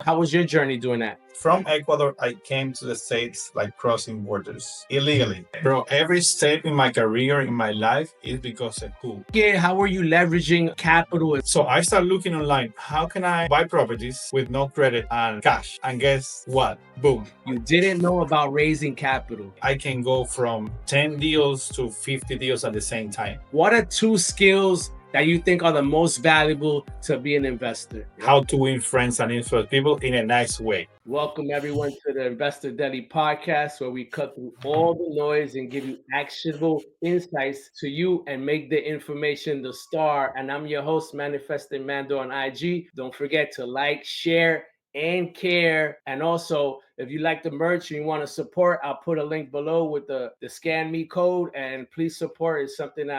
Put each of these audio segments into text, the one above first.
How was your journey doing that? From Ecuador, I came to the States like crossing borders illegally. Bro, every step in my career, in my life, is because of who. Yeah, how were you leveraging capital? So I started looking online. How can I buy properties with no credit and cash? And guess what? Boom. You didn't know about raising capital. I can go from 10 deals to 50 deals at the same time. What are 2 skills that you think are the most valuable to be an investor? How to win friends and influence people in a nice way. Welcome everyone to the Investor Deli podcast, where we cut through all the noise and give you actionable insights to you and make the information the star. And I'm your host, Manifesting Mando on IG. Don't forget to like, share, and care. And also, if you like the merch and you want to support, I'll put a link below with the Scan Me code. And please support. It's something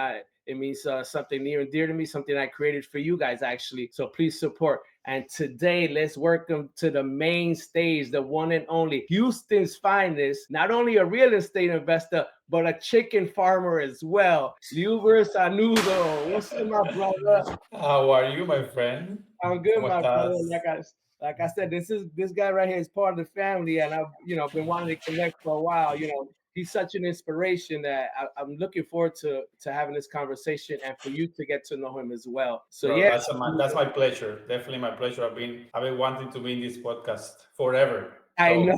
it means something near and dear to me, something I created for you guys, actually. So please support. And today, let's welcome to the main stage, the one and only Houston's finest, not only a real estate investor, but a chicken farmer as well. Liuver Sanudo. What's up, my brother? How are you, my friend? I'm good, my brother. Like I said, this guy right here is part of the family, and I've been wanting to connect for a while. He's such an inspiration that I'm looking forward to having this conversation and for you to get to know him as well. So Bro, yeah, that's my pleasure. Definitely my pleasure. I've been wanting to be in this podcast forever. I know.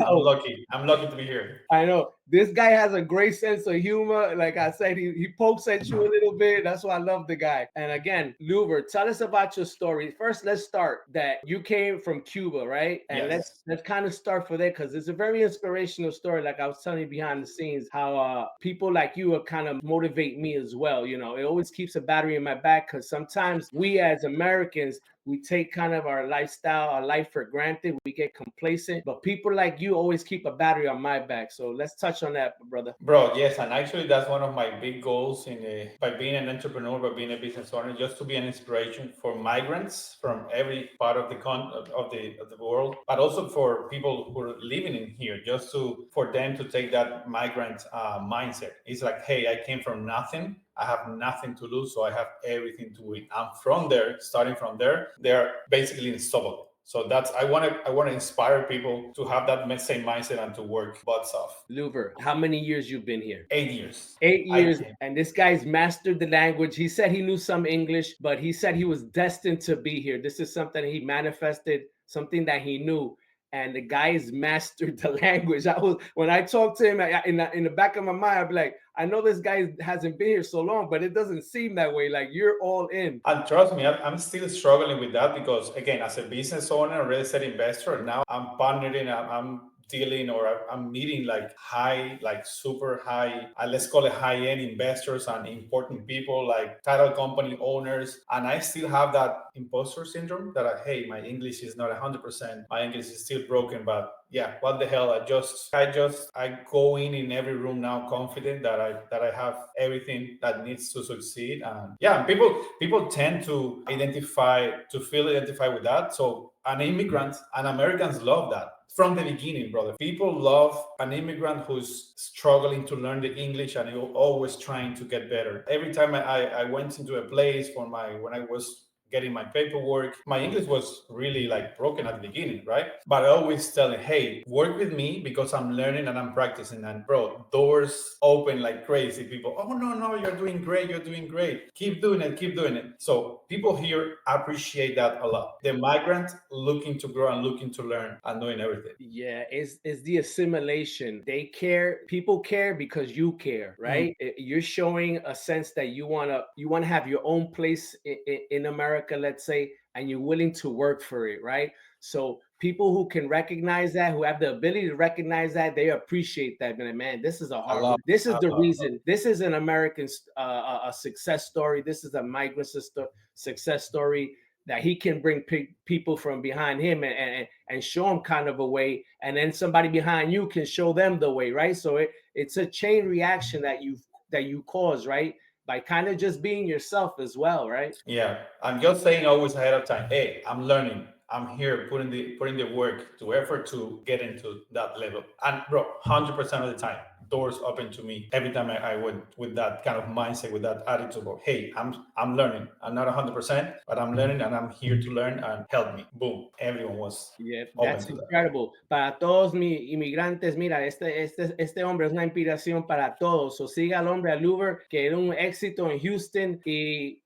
I'm lucky to be here. I know. This guy has a great sense of humor. Like I said, he pokes at you a little bit. That's why I love the guy. And again, Liuver, tell us about your story. First, let's start that you came from Cuba, right? And Yes. let's kind of start for there, because it's a very inspirational story. Like I was telling you behind the scenes, how people like you kind of motivate me as well. It always keeps a battery in my back, because sometimes we as Americans, we take kind of our lifestyle, our life for granted. We get complacent, but people like you always keep a battery on my back. So let's touch on that, brother. Bro, yes, and actually that's one of my big goals by being an entrepreneur, by being a business owner, just to be an inspiration for migrants from every part of the world, but also for people who are living in here, for them to take that migrant mindset. It's like, hey, I came from nothing. I have nothing to lose, so I have everything to win. I'm from there, starting from there. They're basically unstoppable. So I want to inspire people to have that same mindset and to work butts off. Liuver, how many years you've been here? 8 years. 8 years, and this guy's mastered the language. He said he knew some English, but he said he was destined to be here. This is something he manifested, something that he knew. And the guy's mastered the language. When I talked to him in the back of my mind, I'd be like, I know this guy hasn't been here so long, but it doesn't seem that way. Like, you're all in. And trust me, I'm still struggling with that because, again, as a business owner, a real estate investor, now I'm partnering, I'm dealing, or I'm meeting like super high, let's call it high-end investors and important people like title company owners. And I still have that imposter syndrome that hey, my English is not 100%. My English is still broken, but yeah, what the hell? I go in every room now confident that I have everything that needs to succeed. And yeah, people tend to feel identified with that. So an immigrant and Americans love that. From the beginning, brother. People love an immigrant who's struggling to learn the English and you're always trying to get better. Every time I went into a place when I was getting my paperwork, my English was really like broken at the beginning, right? But I always tell them, hey, work with me because I'm learning and I'm practicing. And bro, doors open like crazy. People, oh no, you're doing great. Keep doing it. So people here appreciate that a lot. The migrant looking to grow and looking to learn and doing everything. Yeah, it's the assimilation. They care. People care because you care, right? You're showing a sense that you wanna have your own place in America, let's say, and you're willing to work for it, right? So people who can recognize that, who have the ability to recognize that, they appreciate that. Man, this is a hard. This is the reason. This is an American a success story. This is a migrant success story, that he can bring people from behind him and show them kind of a way, and then somebody behind you can show them the way, right? So it's a chain reaction that you cause, right? By kind of just being yourself as well, right? Yeah, I'm just saying always ahead of time, hey, I'm learning. I'm here putting the work to effort to get into that level. And bro, 100% of the time. doors open to me every time I went with that kind of mindset, with that attitude of, hey, I'm learning. I'm not 100%, but I'm learning and I'm here to learn and help me. Boom. Everyone was Yeah, open that's to that. incredible. Para todos mis inmigrantes, mira, este hombre es una inspiración para todos. O siga al hombre, a Liuver, que era un éxito en Houston y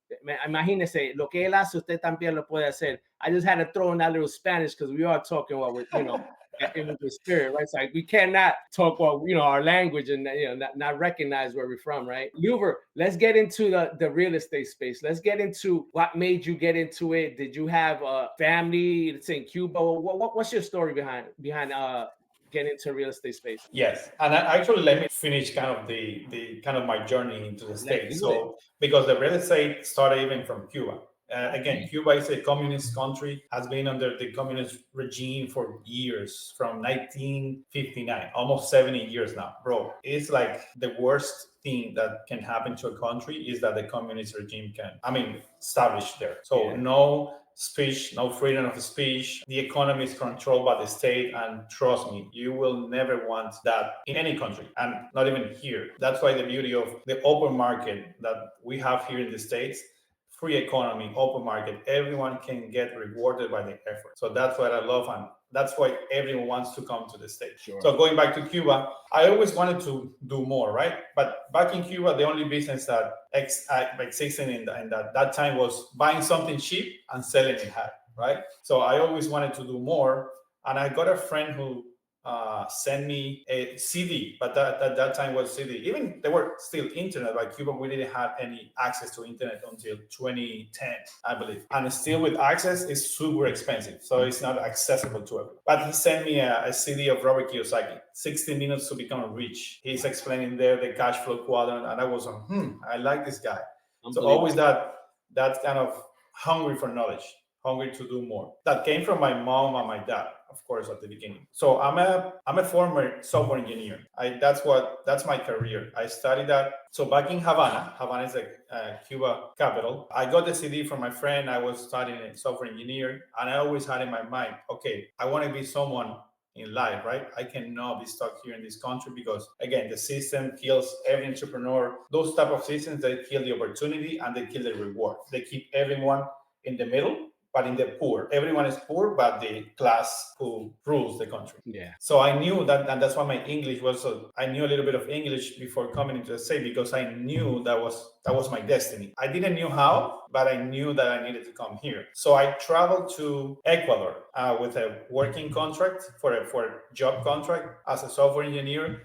imagínese, lo que él hace, usted también lo puede hacer. I just had to throw in that little Spanish because we are talking what we're, with the spirit, right? So we cannot talk what, our language and, not recognize where we're from, right? Liuver, let's get into the real estate space. Let's get into what made you get into it. Did you have a family, let's say in Cuba? What's your story behind getting into real estate space? Yes, and actually, let me finish kind of the kind of my journey into the Let's States. do it. So, because the real estate started even from Cuba. Again, Okay. Cuba is a communist country, has been under the communist regime for years, from 1959, almost 70 years now. Bro, it's like the worst thing that can happen to a country is that the communist regime establish there. So Yeah. no speech, no freedom of speech. The economy is controlled by the state, and trust me, you will never want that in any country, and not even here. That's why the beauty of the open market that we have here in the States, free economy, open market, everyone can get rewarded by the effort. So that's what I love, and that's why everyone wants to come to the States. Sure. So going back to Cuba, I always wanted to do more, right? But back in Cuba, the only business that existed in that time was buying something cheap and selling it high, right? So I always wanted to do more, and I got a friend who sent me a CD, but that time was CD. Even there were still internet. Like Cuba, we didn't have any access to internet until 2010, I believe. And still with access, it's super expensive, so it's not accessible to everyone. But he sent me a CD of Robert Kiyosaki, 60 Minutes to Become Rich. He's explaining there the cash flow quadrant, and I was like, I like this guy. So always that kind of hungry for knowledge, hungry to do more. That came from my mom and my dad, of course, at the beginning. So I'm a former software engineer. That's my career. I studied that. So back in Havana is a Cuba capital. I got the CD from my friend. I was studying software engineer, and I always had in my mind, okay, I want to be someone in life, right? I cannot be stuck here in this country because, again, the system kills every entrepreneur. Those type of systems, they kill the opportunity and they kill the reward. They keep everyone in the middle, but in the poor. Everyone is poor, but the class who rules the country. Yeah. So I knew that, and that's why my English was. I knew a little bit of English before coming into the state because I knew that was my destiny. I didn't know how, but I knew that I needed to come here. So I traveled to Ecuador with a working contract for a job contract as a software engineer.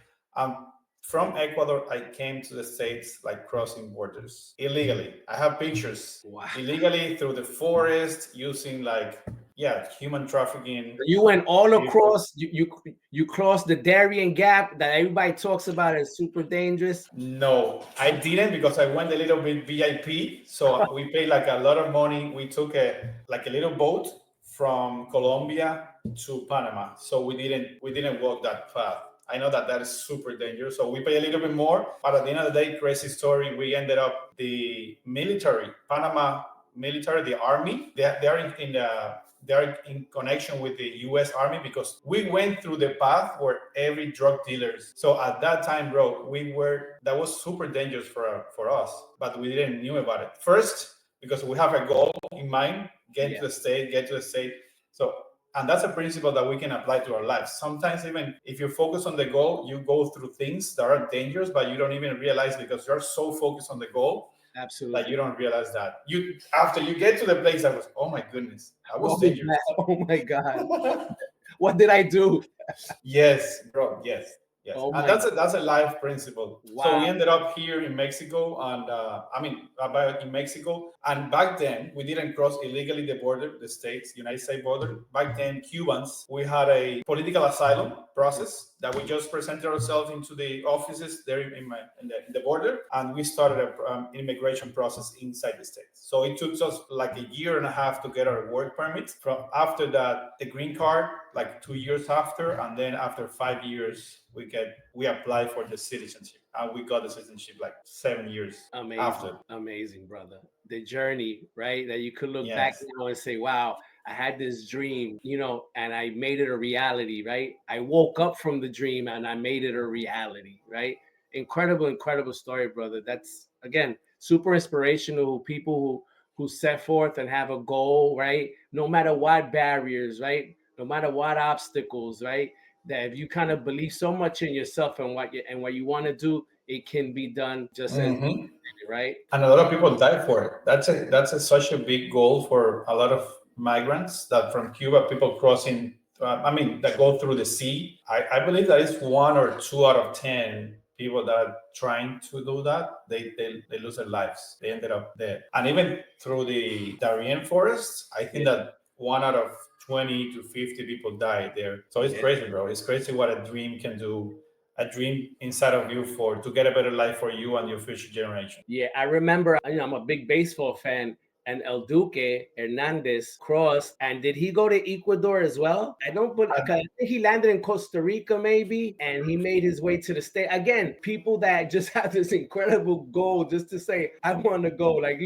From Ecuador, I came to the States like crossing borders illegally. I have pictures. Wow. Illegally through the forest using human trafficking. You went all across. You crossed the Darien Gap that everybody talks about as super dangerous. No, I didn't because I went a little bit VIP. So we paid like a lot of money. We took a little boat from Colombia to Panama. So we didn't walk that path. I know that is super dangerous. So we pay a little bit more. But at the end of the day, crazy story. We ended up the military, Panama military, the army. They are in connection with the U.S. Army because we went through the path where every drug dealers. So at that time, bro, that was super dangerous for us, but we didn't knew about it. First, because we have a goal in mind, get to the state. So, and that's a principle that we can apply to our lives. Sometimes even if you focus on the goal, you go through things that are dangerous, but you don't even realize because you're so focused on the goal. Absolutely. Like you don't realize that. After you get to the place, I was, oh my goodness, I was dangerous. Oh my God. What did I do? Yes, bro. Yes. Oh And my that's a life principle. Wow. So we ended up here in Mexico, and in Mexico. And back then, we didn't cross illegally the border, the United States border. Back then, Cubans, we had a political asylum process that we just presented ourselves into the offices there in the border, and we started an immigration process inside the States. So it took us like a year and a half to get our work permit. From after that, the green card, like 2 years after, and then after 5 years, we apply for the citizenship, and we got the citizenship like 7 years after. Amazing, brother. The journey, right? That you could look back Yes. now and say, wow, I had this dream, and I made it a reality, right? I woke up from the dream and I made it a reality, right? Incredible, incredible story, brother. That's again super inspirational. People who set forth and have a goal, right? No matter what barriers, right? No matter what obstacles, right? That if you kind of believe so much in yourself and what you want to do, it can be done just as Hmm. right. And a lot of people die for it. Such a big goal for a lot of migrants that from Cuba, people crossing. I mean, that go through the sea. I believe that it's 1 or 2 out of 10 people that are trying to do that. They lose their lives. They ended up dead. And even through the Darien forest, I think that 1 out of 20 to 50 people died there. So it's Yeah. crazy, bro. It's crazy what a dream can do, a dream inside of you for to get a better life for you and your future generation. Yeah, I remember, I'm a big baseball fan, and El Duque Hernandez crossed. And did he go to Ecuador as well? I don't, but I think he landed in Costa Rica maybe, and he made his way to the state. Again, people that just have this incredible goal just to say, I want to go, like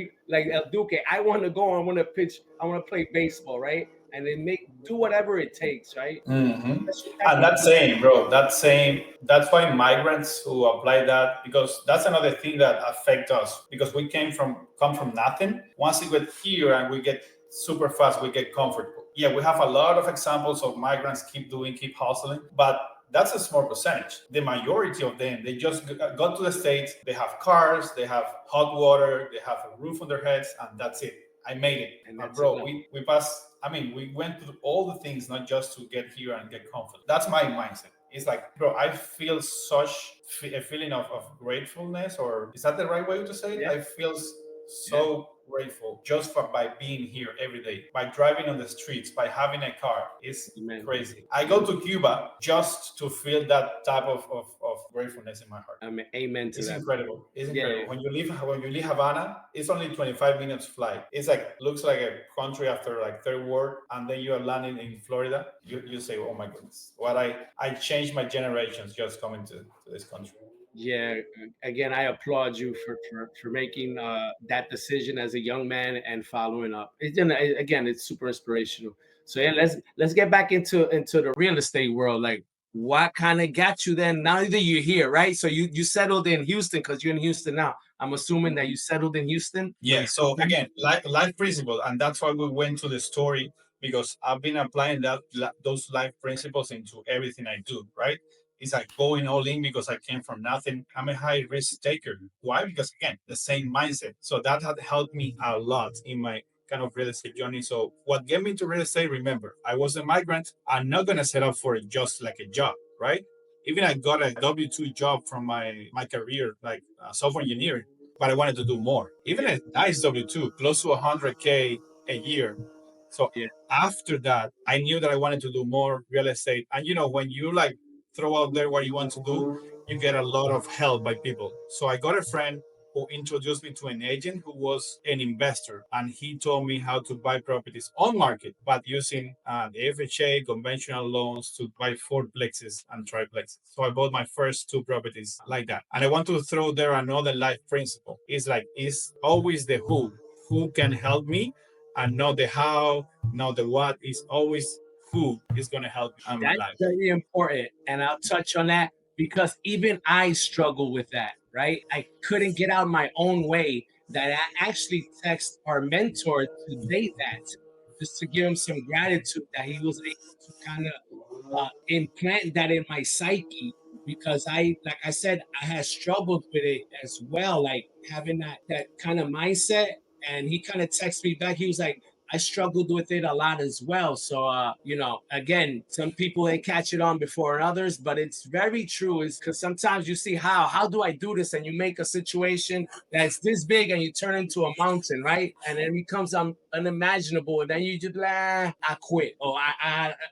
El Duque, I want to go, I want to pitch, I want to play baseball, right? And they do whatever it takes, right? Hmm. That's your type And of that saying, bro, that saying, that's why migrants who apply that, because that's another thing that affect us, because we come from nothing. Once we get here and we get super fast, we get comfortable. Yeah, we have a lot of examples of migrants keep hustling, but that's a small percentage. The majority of them, they just got to the States, they have cars, they have hot water, they have a roof on their heads, and that's it. I made it. and And that's bro, enough. we passed, I mean, we went through all the things, not just to get here and get comfort. That's my mindset. It's like, bro, I feel such a feeling of gratefulness, or is that the right way to say it? Yeah, I feel yeah, so grateful just for by being here every day, by driving on the streets, by having a car. It's amen. crazy. I go to Cuba just to feel that type of gratefulness in my heart. Amen, amen to It's that. incredible. It's Yeah, incredible. When you leave Havana, it's only 25 minutes flight. It's like looks like a country after like third world, and then you are landing in Florida. You say, oh my goodness, what I changed my generations just coming to this country. yeah. Again, I applaud you for making that decision as a young man and following up. Again, it's super inspirational. So yeah, let's get back into the real estate world. Like, what kind of got you then? Now that you're here, right? So you settled in Houston because you're in Houston now. I'm assuming that you settled in Houston. Yeah. So again, life principle, and that's why we went to the story, because I've been applying those life principles into everything I do. Right? It's like going all in because I came from nothing. I'm a high risk taker. Why? Because again, the same mindset. So that had helped me a lot in my kind of real estate journey. So what get me into real estate? Remember, I was a migrant. I'm not gonna set up for it just like a job, right? Even I got a W-2 job from my career, like software engineering, but I wanted to do more. Even a nice W-2, close to 100K a year. So Yeah, after that, I knew that I wanted to do more real estate. And when you like throw out there what you want to do, you get a lot of help by people. So I got a friend who introduced me to an agent who was an investor, and he told me how to buy properties on market, but using the FHA conventional loans to buy fourplexes and triplexes. So I bought my first two properties like that. And I want to throw there another life principle. It's always the who can help me, and not the how, not the what. Is always who is going to help me in my that's life. very important, and I'll touch on that because even I struggle with that. Right? I couldn't get out of my own way. That I actually text our mentor today that just to give him some gratitude that he was able to kind of implant that in my psyche because like I said, I had struggled with it as well, like having that kind of mindset. And he kind of texted me back. He was like, I struggled with it a lot as well. So, again, some people they catch it on before others, but it's very true. Is because sometimes you see how do I do this, and you make a situation that's this big and you turn into a mountain, right? And then it becomes unimaginable, and then you just I quit or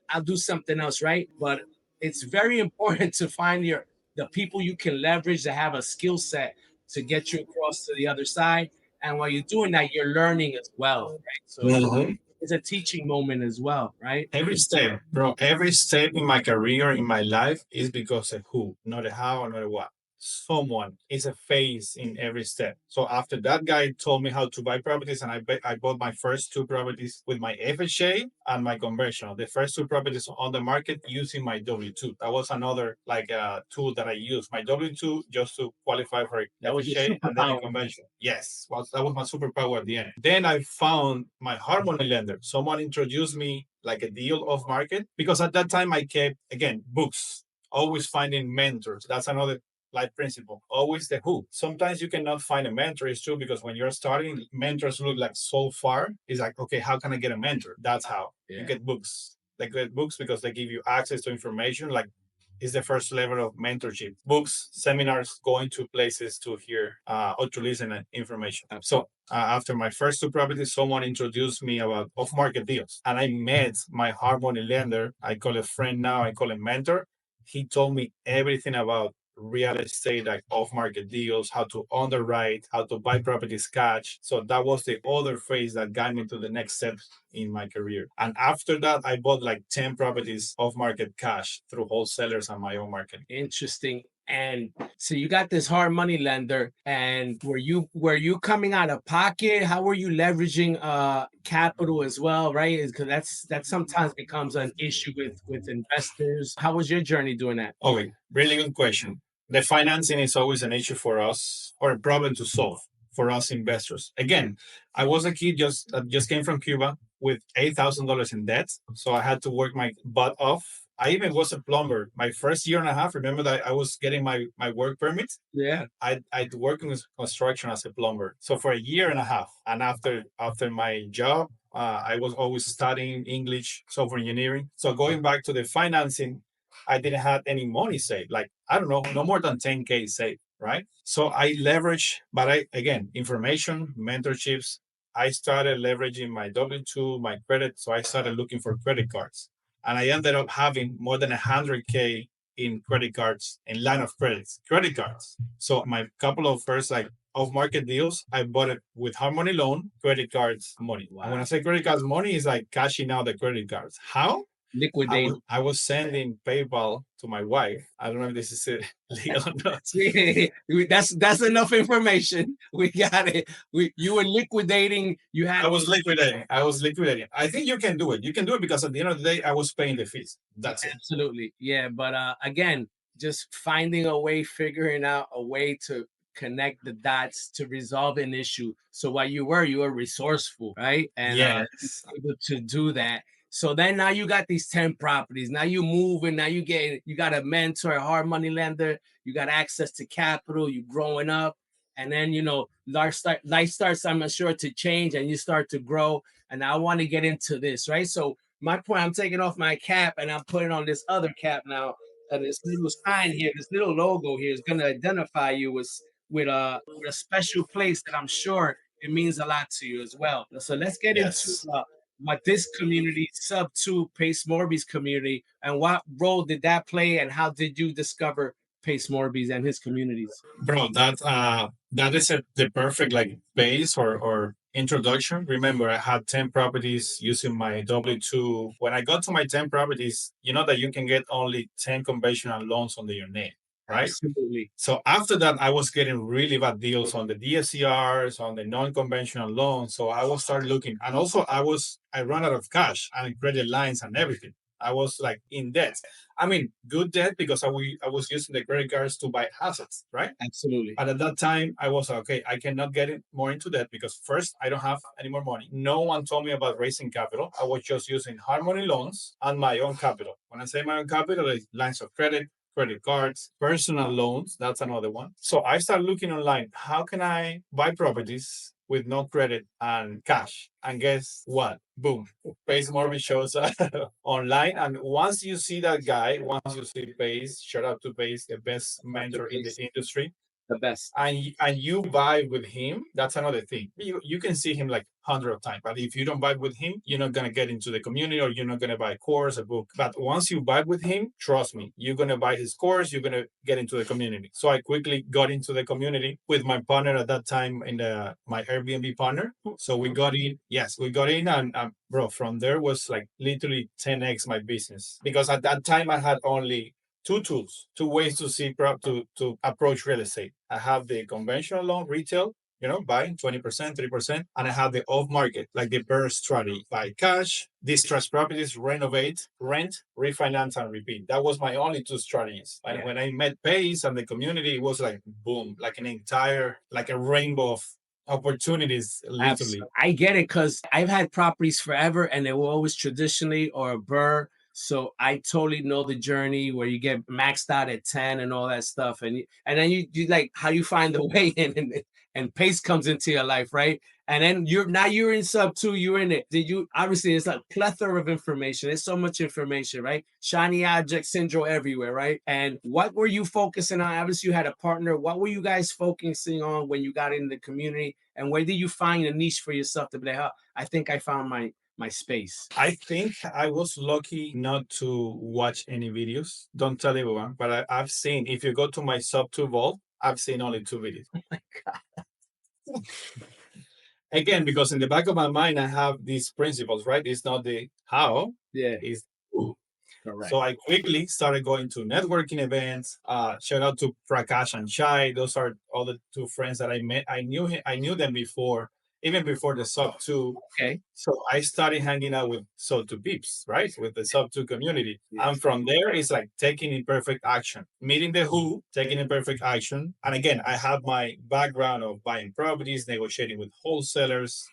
I'll do something else, right? But it's very important to find the people you can leverage that have a skill set to get you across to the other side. And while you're doing that, you're learning as well, right? So Mhm. it's a teaching moment as well, right? Every step, bro, every step in my career, in my life, is because of who, not a how, not a what. someone is a face in every step. So after that guy told me how to buy properties, and I bought my first two properties with my FHA and my conventional. The first two properties on the market using my W-2. That was another like tool that I used. My W-2 just to qualify for That was your FHA and then a superpower. conventional. Yes, that was my superpower at the end. Then I found my harmony lender. Someone introduced me like a deal off market because at that time I kept again books, always finding mentors. That's another life principle. Always the who. Sometimes you cannot find a mentor. It's true because when you're starting, mentors look like so far. It's like, okay, how can I get a mentor? That's how you get books. They get books because they give you access to information. Like is the first level of mentorship. Books, seminars, going to places to hear or to listen to information. So after my first two properties, someone introduced me about off-market deals, and I met my harmony lender. I call a friend now. I call him mentor. He told me everything about real estate, like off-market deals, how to underwrite, how to buy properties cash. So that was the other phase that got me to the next step in my career. And after that, I bought like 10 properties off-market cash through wholesalers and my own marketing. Interesting. And so you got this hard money lender, and were you coming out of pocket? How were you leveraging capital as well, right? Because that sometimes becomes an issue with investors. How was your journey doing that? Okay, really good question. The financing is always an issue for us or a problem to solve for us investors. Again, I was a kid just came from Cuba with $8,000 in debt, so I had to work my butt off. I even was a plumber. My first year and a half, remember that I was getting my work permit? Yeah. I'd work in construction as a plumber. So for a year and a half, and after my job, I was always studying English, software engineering. So going back to the financing, I didn't have any money saved. Like I don't know, no more than 10K saved, right? So I leverage, but I again information, mentorships. I started leveraging my W-2, my credit. So I started looking for credit cards, and I ended up having more than 100K in credit cards and line of credits, credit cards. So my couple of first like off market deals, I bought it with Harmony loan, credit cards, money. Wow. And when I say credit cards, money is like cashing out the credit cards. How? Liquidate. I was sending PayPal to my wife. I don't know if this is legal or not. That's enough information. We got it. You were liquidating. You had. I was liquidating. I think you can do it. You can do it because at the end of the day, I was paying the fees. That's it. Absolutely. Yeah. But again, just finding a way, figuring out a way to connect the dots to resolve an issue. So while you were resourceful, right? And Yes. able to do that. So then now you got these 10 properties. Now you move and now you got a mentor, a hard money lender, you got access to capital, you growing up. And then life starts, I'm sure, to change and you start to grow. And I want to get into this, right? So my point, I'm taking off my cap and I'm putting on this other cap now. And this little sign here, this little logo here is going to identify you with a special place that I'm sure it means a lot to you as well. So let's get into Yes. what this community, subto Pace Morby's community, and what role did that play, and how did you discover Pace Morby's and his communities? Bro, that is the perfect like base or introduction. Remember, I had 10 properties using my W-2. When I got to my 10 properties, you know that you can get only 10 conventional loans under your name, right? Absolutely. So after that, I was getting really bad deals on the DSCRs, on the non-conventional loans. So I was start looking, and also I run out of cash and credit lines and everything. I was like in debt. I mean, good debt because I was using the credit cards to buy assets, right? Absolutely. But at that time, I was okay. I cannot get it more into debt because first, I don't have any more money. No one told me about raising capital. I was just using Harmony loans and my own capital. When I say my own capital, it's lines of credit, credit cards, personal loans. That's another one. So I started looking online. How can I buy properties with no credit and cash? And guess what? Boom. Pace Morby shows up online. And once you see that guy, once you see Pace, shout out to Pace, the best mentor in the industry, The best. and you buy with him, that's another thing. You can see him like hundred of times, but if you don't buy with him, you're not gonna get into the community, or you're not gonna buy a course, a book. But once you buy with him, trust me, you're gonna buy his course, you're gonna get into the community. So I quickly got into the community with my partner at that time, in my Airbnb partner. So we got in. Yes, we got in, and bro, from there was like literally 10x my business, because at that time I had only two tools, two ways to see to approach real estate. I have the conventional loan, retail, buying 20%, 3%. And I have the off market, like the BRRRR strategy: buy cash, distress properties, renovate, rent, refinance, and repeat. That was my only two strategies. And when I met Pace and the community, it was like boom, like an entire, like a rainbow of opportunities, literally. I get it because I've had properties forever and they were always traditionally or a burr. So I totally know the journey where you get maxed out at 10 and all that stuff. And then you like how you find the way in and pace comes into your life, right? And then you're in sub two, you're in it. Did you obviously it's a plethora of information. There's so much information, right? Shiny object syndrome everywhere, right? And what were you focusing on? Obviously, you had a partner. What were you guys focusing on when you got in the community? And where did you find a niche for yourself to be like, oh, I think I found my space? I think I was lucky not to watch any videos. Don't tell everyone, but I've seen, if you go to my subto vault, I've seen only two videos. Oh my God. Again, because in the back of my mind, I have these principles, right? It's not the how, it's who. Correct. So I quickly started going to networking events. Shout out to Prakash and Shai. Those are all the two friends that I met. I knew them before, even before the sub two. Okay. So I started hanging out with sub two peeps, right? With the sub two community. Yes. And from there, it's like taking imperfect action, meeting the who, taking imperfect action. And again, I have my background of buying properties, negotiating with wholesalers,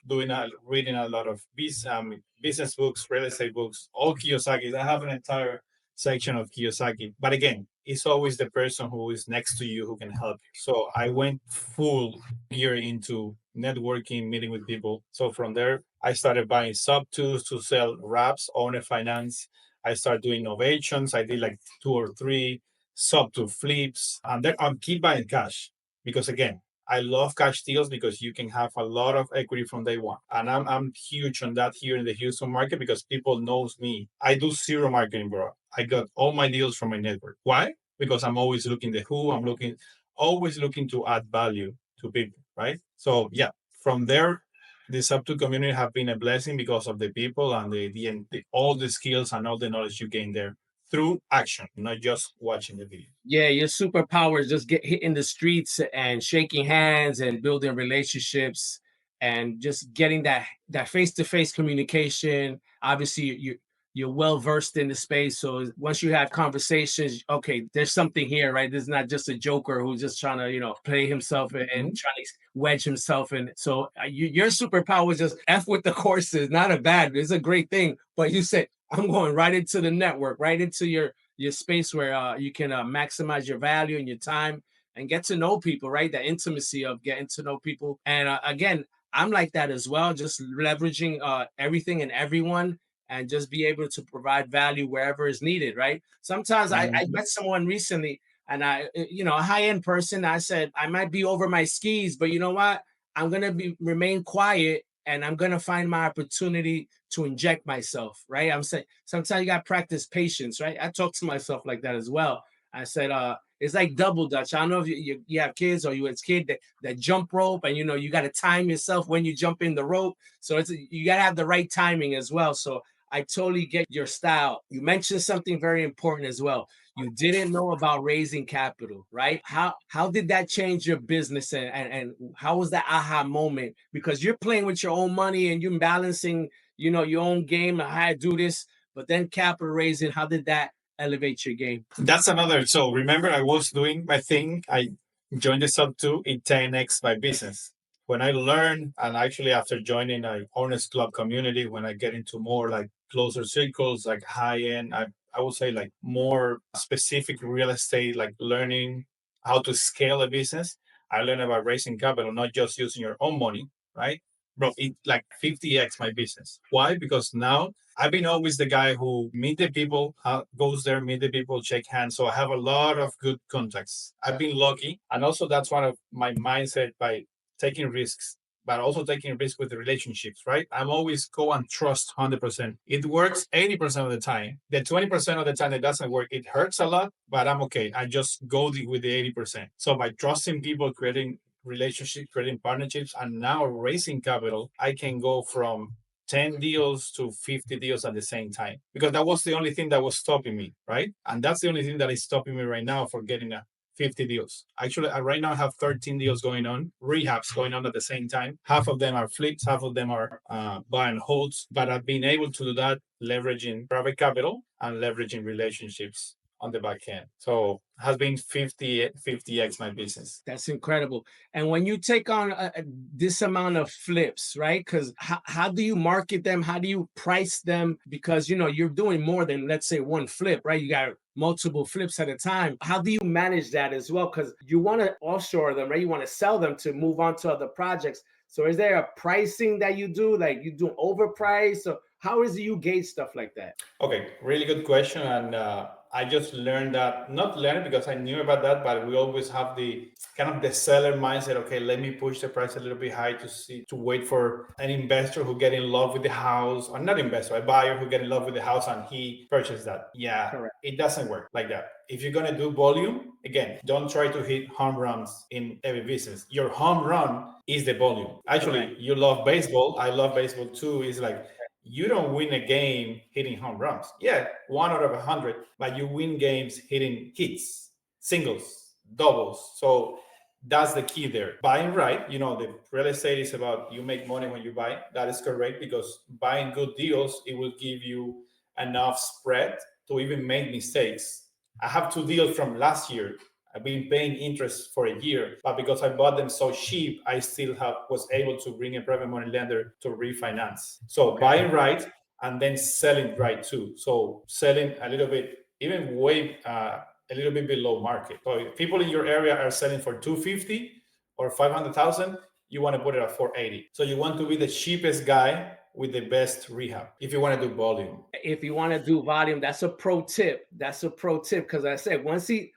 reading a lot of business books, real estate books, all Kiyosaki. I have an entire section of Kiyosaki. But again, it's always the person who is next to you who can help you. So I went full gear into networking, meeting with people. So from there, I started buying subtos to sell wraps, owner finance. I started doing innovations. I did like 2 or 3 subto flips. And then I'm keep buying cash because again, I love cash deals because you can have a lot of equity from day one. And I'm huge on that here in the Houston market because people knows me. I do zero marketing, bro. I got all my deals from my network. Why? Because I'm always looking the who, always looking to add value to people, right? So yeah, from there, the subto community have been a blessing because of the people and the all the skills and all the knowledge you gain there through action, not just watching the video. Yeah, your superpower is just get hitting the streets and shaking hands and building relationships and just getting that face-to-face communication. Obviously, you're well versed in the space, so once you have conversations, okay, there's something here, right? This is not just a joker who's just trying to play himself and trying to wedge himself in. So your superpower is just F with the courses. Not a bad, it's a great thing. But you said I'm going right into the network, right into your space where you can maximize your value and your time and get to know people, right? The intimacy of getting to know people. And again, I'm like that as well, just leveraging everything and everyone and just be able to provide value wherever is needed, right? Sometimes I met someone recently and a high-end person, I said, I might be over my skis, but you know what? I'm going to remain quiet and I'm going to find my opportunity to inject myself, right? I'm saying sometimes you got to practice patience, right? I talk to myself like that as well. I said, it's like double dutch. I don't know if you have kids or you as kid that jump rope and, you got to time yourself when you jump in the rope. So you got to have the right timing as well. So I totally get your style. You mentioned something very important as well. You didn't know about raising capital, right? How did that change your business and how was that aha moment? Because you're playing with your own money and you're balancing, your own game, how I do this, but then capital raising, how did that elevate your game? That's another. So remember, I was doing my thing. I joined the sub two, it 10x my business. When I learned, and actually after joining a owners club community, when I get into more like closer circles, like high end, I would say like more specific real estate, like learning how to scale a business. I learned about raising capital, not just using your own money, right? Bro, it like 50x my business. Why? Because now I've been always the guy who meet the people, goes there, meet the people, shake hands. So I have a lot of good contacts. I've been lucky. And also that's one of my mindset by taking risks, but also taking risks with the relationships, right? I'm always go and trust 100%. It works 80% of the time. The 20% of the time it doesn't work, it hurts a lot, but I'm okay. I just go with the 80%. So by trusting people, creating relationships, creating partnerships, and now raising capital, I can go from 10 deals to 50 deals at the same time, because that was the only thing that was stopping me, right? And that's the only thing that is stopping me right now for getting 50 deals. Actually, I right now have 13 deals going on, rehabs going on at the same time. Half of them are flips, half of them are buy and holds. But I've been able to do that leveraging private capital and leveraging relationships on the back end. So has been 50x my business. That's incredible. And when you take on this amount of flips, right? Because how do you market them? How do you price them? Because you're doing more than, let's say, one flip, right? You got multiple flips at a time. How do you manage that as well? Because you want to offshore them, right? You want to sell them to move on to other projects. So is there a pricing that you do? Like you do overprice? So how is it you gauge stuff like that? Okay, really good question. And I just learned that, not learned because I knew about that, but we always have the kind of the seller mindset. Okay, let me push the price a little bit high to wait for an investor who get in love with the house, or not investor, a buyer who get in love with the house and he purchased that. Yeah, correct. It doesn't work like that. If you're gonna do volume, again, don't try to hit home runs in every business. Your home run is the volume. Actually, correct. You love baseball. I love baseball too. It's like, you don't win a game hitting home runs. Yeah, 1 out of 100, but you win games hitting hits, singles, doubles. So that's the key there. Buying right, the real estate is about you make money when you buy. That is correct, because buying good deals, it will give you enough spread to even make mistakes. I have 2 deals from last year. I've been paying interest for a year, but because I bought them so cheap, I still was able to bring a private money lender to refinance. So okay. Buying right and then selling right too. So selling a little bit, even way a little bit below market. So if people in your area are selling for 250 or 500,000, you want to put it at 480. So you want to be the cheapest guy with the best rehab if you want to do volume. If you want to do volume, that's a pro tip. That's a pro tip, because I said once he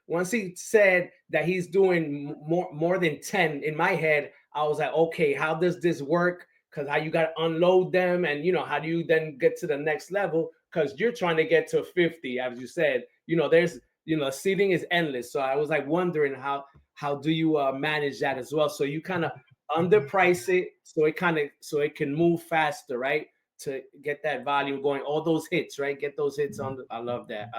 said that he's doing more than 10, in my head I was like, okay, how does this work? Because how you got to unload them, and how do you then get to the next level? Because you're trying to get to 50, as you said. There's seating is endless. So I was like wondering how do you manage that as well? So you kind of underprice it so it can move faster, right? To get that volume going, all those hits, right? Get those hits on. I love that.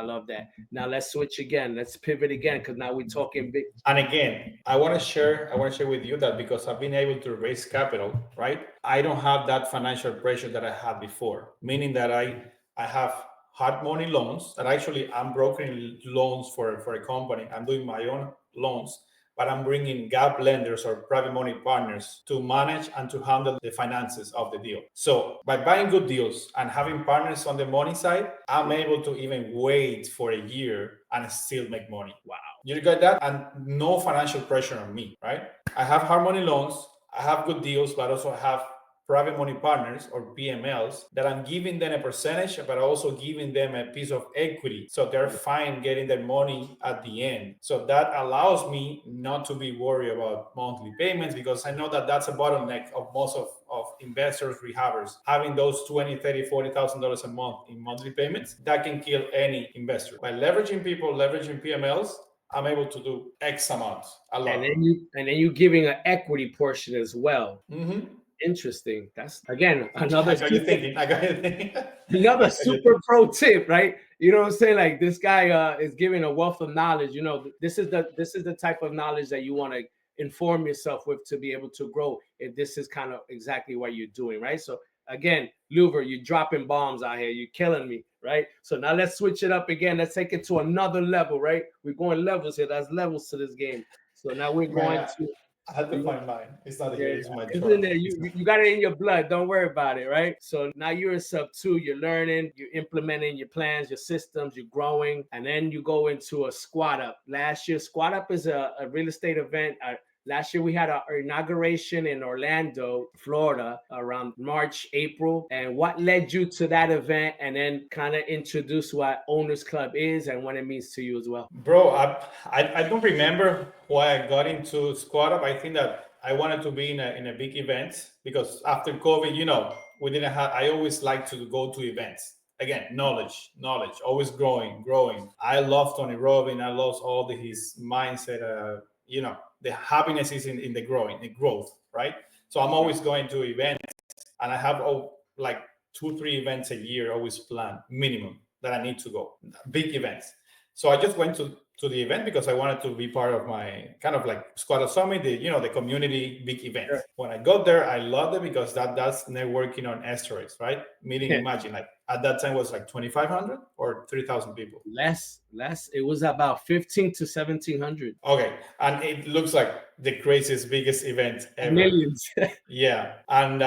Now let's switch again. Let's pivot again, because now we're talking big. And again, I want to share with you that because I've been able to raise capital, right? I don't have that financial pressure that I had before, meaning that I have hard money loans that actually I'm brokering loans for a company. I'm doing my own loans, but I'm bringing gap lenders or private money partners to manage and to handle the finances of the deal. So by buying good deals and having partners on the money side, I'm able to even wait for a year and still make money. Wow. You got that? And no financial pressure on me, right? I have hard money loans, I have good deals, but also I have private money partners or PMLs that I'm giving them a percentage, but also giving them a piece of equity. So they're fine getting their money at the end. So that allows me not to be worried about monthly payments, because I know that that's a bottleneck of most of investors, rehabbers, having those $20, $30, $40,000 a month in monthly payments. That can kill any investor. By leveraging people, leveraging PMLs, I'm able to do X amount, a lot. And then you giving an equity portion as well. Mm-hmm. Interesting. That's again another I got you thinking. another super pro tip, right? You know what I'm saying? Like, this guy is giving a wealth of knowledge. This is the type of knowledge that you want to inform yourself with to be able to grow. If this is kind of exactly what you're doing, right? So again, Liuver, you're dropping bombs out here. You're killing me, right? So now let's switch it up again. Let's take it to another level, right? We're going levels here. There's levels to this game. So now we're going to. I had to find mine. It's not here. It's my truck. You got it in your blood. Don't worry about it, right? So now you're in subto. You're learning. You're implementing your plans, your systems. You're growing, and then you go into a squat up. Last year, squat up is a real estate event. Last year, we had our inauguration in Orlando, Florida, around March, April. And what led you to that event? And then kind of introduce what Owners Club is and what it means to you as well. Bro, I don't remember why I got into Squad Up. I think that I wanted to be in a big event, because after COVID, we didn't have. I always like to go to events. Again, knowledge, always growing. I love Tony Robbins. I love all his mindset. The happiness is in the growth, right? So I'm always going to events, and I have 2, 3 events a year, always planned minimum that I need to go, big events. So I just went to the event because I wanted to be part of my kind of like Squad Summit, the community big event. Sure. When I got there, I loved it because that's networking on asteroids, right? Meeting, imagine like at that time was like 2,500 or 3,000 people. Less. It was about 15 to 1,700. Okay, and it looks like the craziest, biggest event ever. Millions. Yeah, and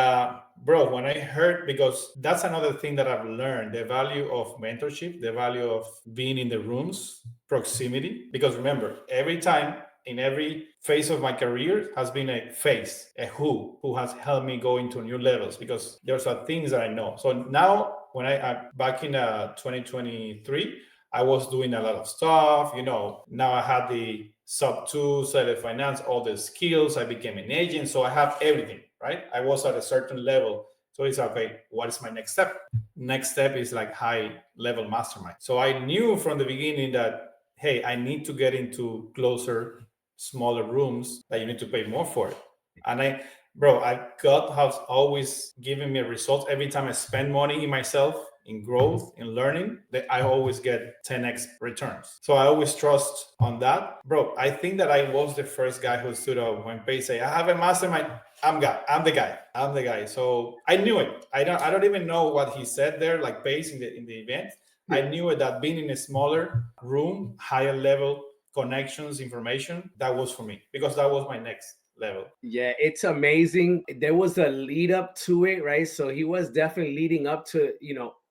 bro, when I heard, because that's another thing that I've learned, the value of mentorship, the value of being in the rooms, proximity. Because remember, every time in every phase of my career has been a face, a who has helped me go into new levels, because there's things that I know. So now when I back in 2023, I was doing a lot of stuff, now I had the subto, self finance, all the skills. I became an agent. So I have everything, right? I was at a certain level. So it's okay, what is my next step? Next step is like high level mastermind. So I knew from the beginning that, hey, I need to get into closer, smaller rooms that you need to pay more for it. And God has always given me results every time I spend money in myself, in growth, in learning, that I always get 10x returns. So I always trust on that. Bro, I think that I was the first guy who stood up when Pay say, I have a mastermind. I'm the guy. So I knew it. I don't even know what he said there, like Pace in the event. I knew it, that being in a smaller room, higher level connections, information, that was for me, because that was my next level. Yeah, it's amazing. There was a lead up to it, right? So he was definitely leading up to,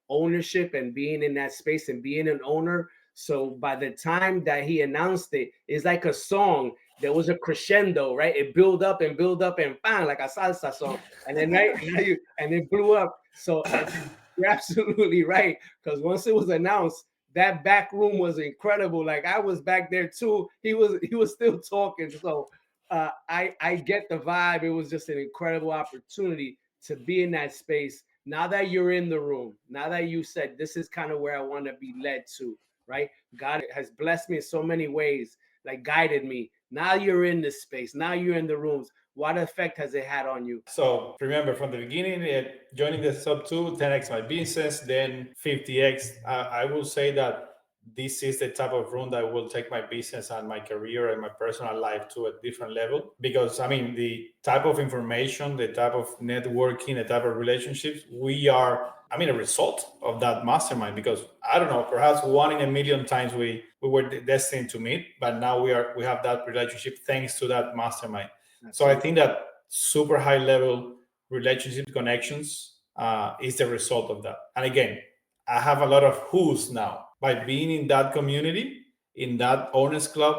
ownership and being in that space and being an owner. So by the time that he announced it, it's like a song. There was a crescendo, right? It built up and bang, like a salsa song. And then and it blew up. So you're absolutely right. Because once it was announced, that back room was incredible. Like I was back there too. He was still talking. So I get the vibe. It was just an incredible opportunity to be in that space. Now that you're in the room, now that you said this is kind of where I want to be led to, right? God has blessed me in so many ways, like guided me. Now you're in this space. Now you're in the rooms. What effect has it had on you? So remember from the beginning, joining the subto, 10x my business, then 50x. I will say that this is the type of room that will take my business and my career and my personal life to a different level. Because I mean, the type of information, the type of networking, the type of relationships, we are, I mean, a result of that mastermind. Because I don't know, perhaps 1 in a million times we were destined to meet, but now we have that relationship thanks to that mastermind. So I think that super high level relationship connections is the result of that. And again, I have a lot of who's now by being in that community, in that owners club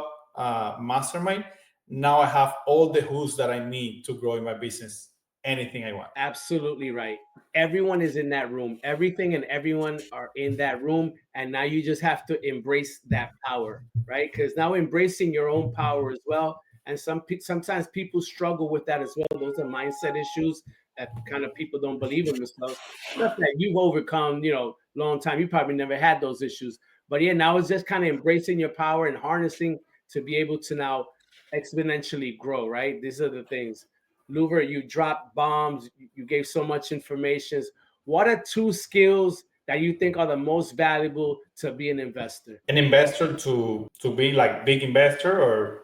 mastermind. Now I have all the who's that I need to grow in my business, anything I want. Absolutely right. Everyone is in that room. Everything and everyone are in that room. And now you just have to embrace that power, right? Because now embracing your own power as well. And sometimes people struggle with that as well. Those are mindset issues that kind of people don't believe in themselves. Stuff that you've overcome, long time. You probably never had those issues. But yeah, now it's just kind of embracing your power and harnessing to be able to now exponentially grow, right? These are the things. Liuver, you dropped bombs. You gave so much information. What are 2 skills that you think are the most valuable to be an investor? An investor to be like big investor, Or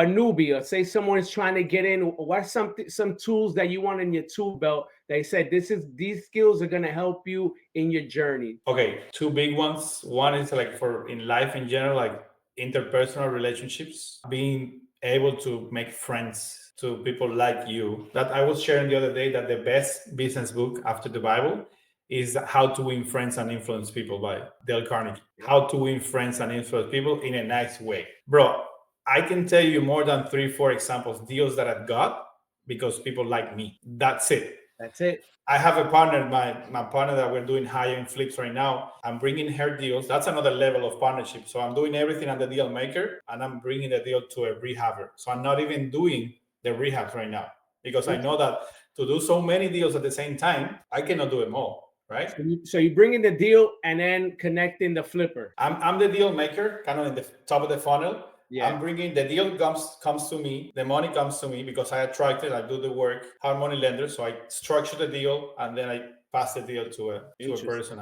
a newbie, or say someone is trying to get in. What's some tools that you want in your tool belt that you said these skills are going to help you in your journey? Okay, 2 big ones. One is like for in life in general, like interpersonal relationships, being able to make friends to people like you. That I was sharing the other day that the best business book after the Bible is How to Win Friends and Influence People by Dale Carnegie. How to win friends and influence people in a nice way. Bro, I can tell you more than 3, 4 examples, deals that I've got because people like me. That's it. That's it. I have a partner, my partner that we're doing high-end flips right now. I'm bringing her deals. That's another level of partnership. So I'm doing everything on the deal maker, and I'm bringing the deal to a rehabber. So I'm not even doing the rehabs right now because I know that to do so many deals at the same time, I cannot do them all, right? So you bring in the deal and then connecting the flipper. I'm the deal maker, kind of in the top of the funnel. Yeah. I'm bringing the deal comes to me. The money comes to me because I attract it. I do the work. Hard money lender, so I structure the deal and then I pass the deal to a Interesting. person,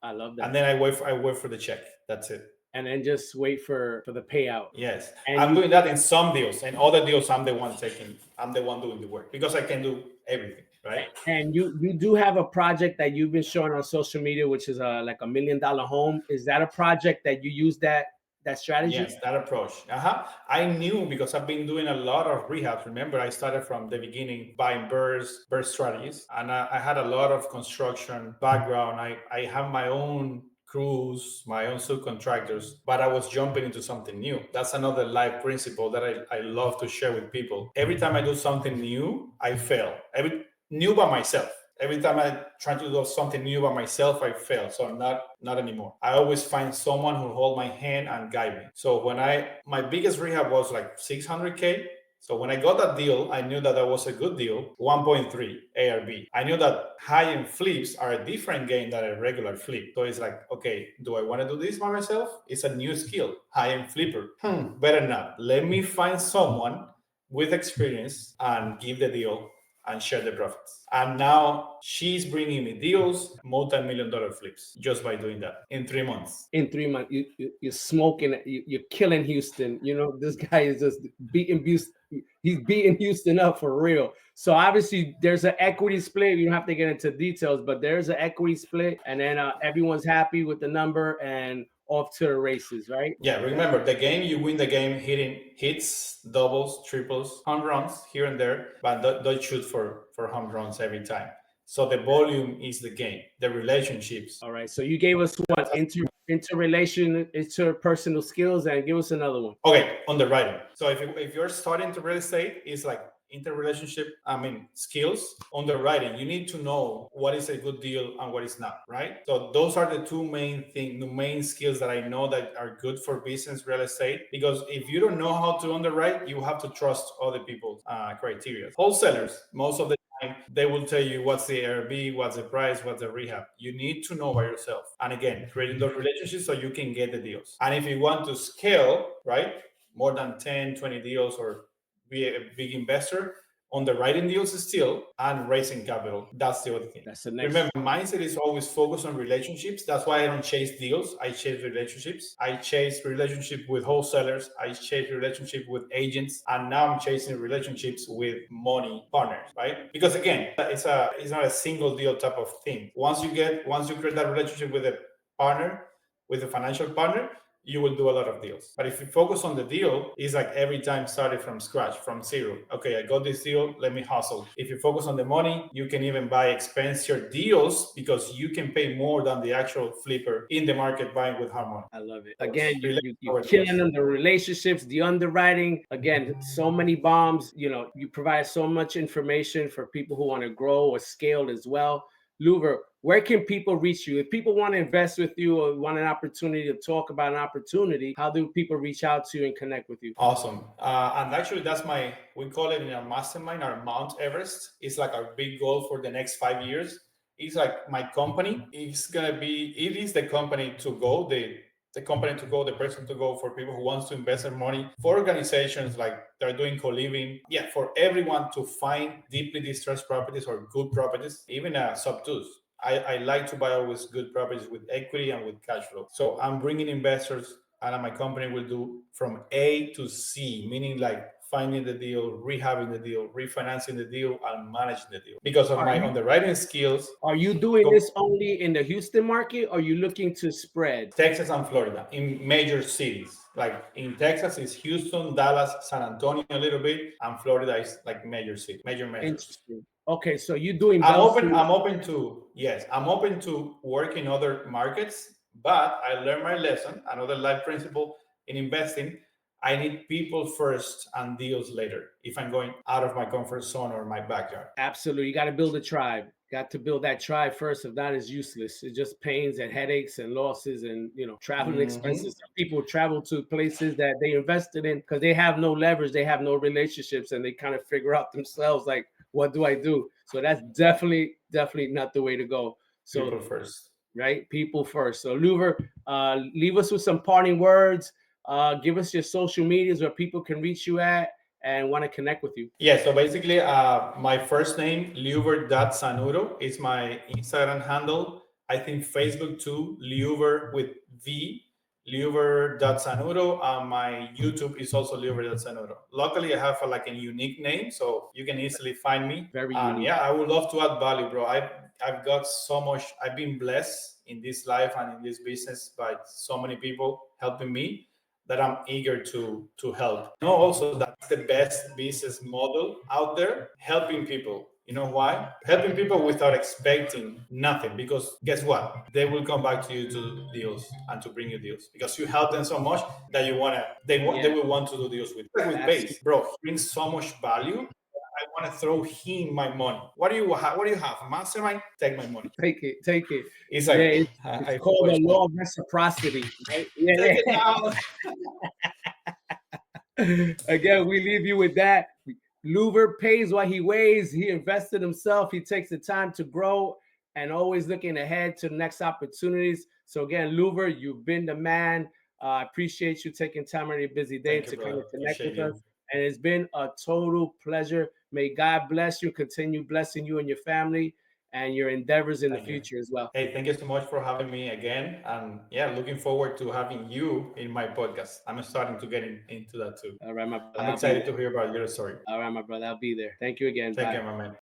I love and that. then I wait for the check. That's it. And then just wait for the payout. Yes, And I'm you doing that in some deals. And other deals, I'm the one doing the work because I can do everything, right? and you do have a project that you've been showing on social media, which is like $1 million home. Is that a project that you use that strategy? Yes, that approach. I knew because I've been doing a lot of rehabs. Remember, I started from the beginning buying bird strategies, and I had a lot of construction background. I have my own crews, my own subcontractors, but I was jumping into something new. That's another life principle that I love to share with people. Every time I do something new, I fail. Every new by myself. Every time I try to do something new by myself, I fail. So not anymore. I always find someone who hold my hand and guide me. So when my biggest rehab was like 600K. So when I got that deal, I knew that was a good deal, 1.3 ARB. I knew that high-end flips are a different game than a regular flip. So it's like, okay, do I want to do this by myself? It's a new skill, high-end flipper. Better not. Let me find someone with experience and give the deal and share the profits. And now she's bringing me deals, multi-million-dollar flips, just by doing that in 3 months. In 3 months, you're smoking, you're killing Houston. You know, this guy is just beating Houston. He's beating Houston up for real. So obviously, there's an equity split. You don't have to get into details, but there's an equity split, and then everyone's happy with the number and off to the races, right? Yeah, remember the game, you win the game hitting hits, doubles, triples, home runs here and there, but don't shoot for home runs every time. So the volume is the game, the relationships. All right. So you gave us one interpersonal skills, and give us another one. Okay, underwriting. So if you're starting to real estate, it's like interrelationship, skills. Underwriting, you need to know what is a good deal and what is not, right? So those are the the main skills that I know that are good for business real estate. Because if you don't know how to underwrite, you have to trust other people's criteria. Wholesalers, most of the time, they will tell you what's the ARB, what's the price, what's the rehab. You need to know by yourself. And again, creating those relationships so you can get the deals. And if you want to scale, right, more than 10, 20 deals or be a big investor, underwriting deals still and raising capital. That's the other thing. That's the next. Remember, mindset is always focused on relationships. That's why I don't chase deals. I chase relationships. I chase relationship with wholesalers. I chase relationship with agents, and now I'm chasing relationships with money partners, right? Because again, it's not a single deal type of thing. Once you create that relationship with a partner, with a financial partner, you will do a lot of deals. But if you focus on the deal, it's like every time started from scratch, from zero. Okay, I got this deal, let me hustle. If you focus on the money, you can even buy expensive deals because you can pay more than the actual flipper in the market buying with hard money. I love it. Again, you're Deals. killing them, the relationships, the underwriting. Again, so many bombs. You know, you provide so much information for people who want to grow or scale as well. Liuver, where can people reach you? If people want to invest with you or want an opportunity to talk about an opportunity, how do people reach out to you and connect with you? Awesome. And actually, we call it in our mastermind, our Mount Everest. It's like our big goal for the next 5 years. It's like my company. It is the company to go, the company to go, the person to go for people who wants to invest their money, for organizations like they're doing co-living. Yeah, for everyone to find deeply distressed properties or good properties, even subtos. I like to buy always good properties with equity and with cash flow. So I'm bringing investors, and my company will do from A to C, meaning like finding the deal, rehabbing the deal, refinancing the deal, and managing the deal. Because of my underwriting skills. Are you doing this only in the Houston market, or are you looking to spread? Texas and Florida, in major cities. Like in Texas, it's Houston, Dallas, San Antonio a little bit, and Florida is like major city, major metros. Interesting. Okay, so you're doing. I'm open to work in other markets, but I learned my lesson. Another life principle in investing: I need people first and deals later. If I'm going out of my comfort zone or my backyard. Absolutely, you got to build a tribe. Got to build that tribe first. If not, it's useless. It's just pains and headaches and losses and traveling expenses. Some people travel to places that they invested in because they have no leverage, they have no relationships, and they kind of figure out themselves like, what do I do? So that's definitely not the way to go. So people first, right? People first. So Liuver, leave us with some parting words. Give us your social medias where people can reach you at, and want to connect with you? Yeah, so basically, my first name, Liuver.Sanuro, is my Instagram handle. I think Facebook too, Liuver with V, Liuver.Sanuro. My YouTube is also Liuver.Sanuro. Luckily, I have like a unique name, so you can easily find me. Very And unique. yeah, I would love to add value, bro. I've got so much, I've been blessed in this life and in this business by so many people helping me that I'm eager to help. You know, also that's the best business model out there, helping people. You know why? Helping people without expecting nothing. Because guess what? They will come back to you to deals and to bring you deals because you help them so much that you wanna they Yeah, will want to do deals with. Like with absolutely. Base, bro, he brings so much value. I want to throw him my money. What do you have? A mastermind? Take my money. Take it, take it. It's Yeah, like it's I called the push law of reciprocity, right? take it Yeah. down. Again, we leave you with that. Liuver pays what he weighs. He invested himself. He takes the time to grow and always looking ahead to next opportunities. So again, Liuver, you've been the man. I appreciate you taking time on your busy day Thank you, to kind brother. of connect Appreciate with us. you. And it's been a total pleasure. May God bless you, continue blessing you and your family and your endeavors in the Thank you. future as well. Hey, thank you so much for having me again. And yeah, looking forward to having you in my podcast. I'm starting to get into that too. All right, my brother. I'm I'll be excited there. to hear about your story. All right, my brother. I'll be there. Thank you again. Take Bye. care, my man.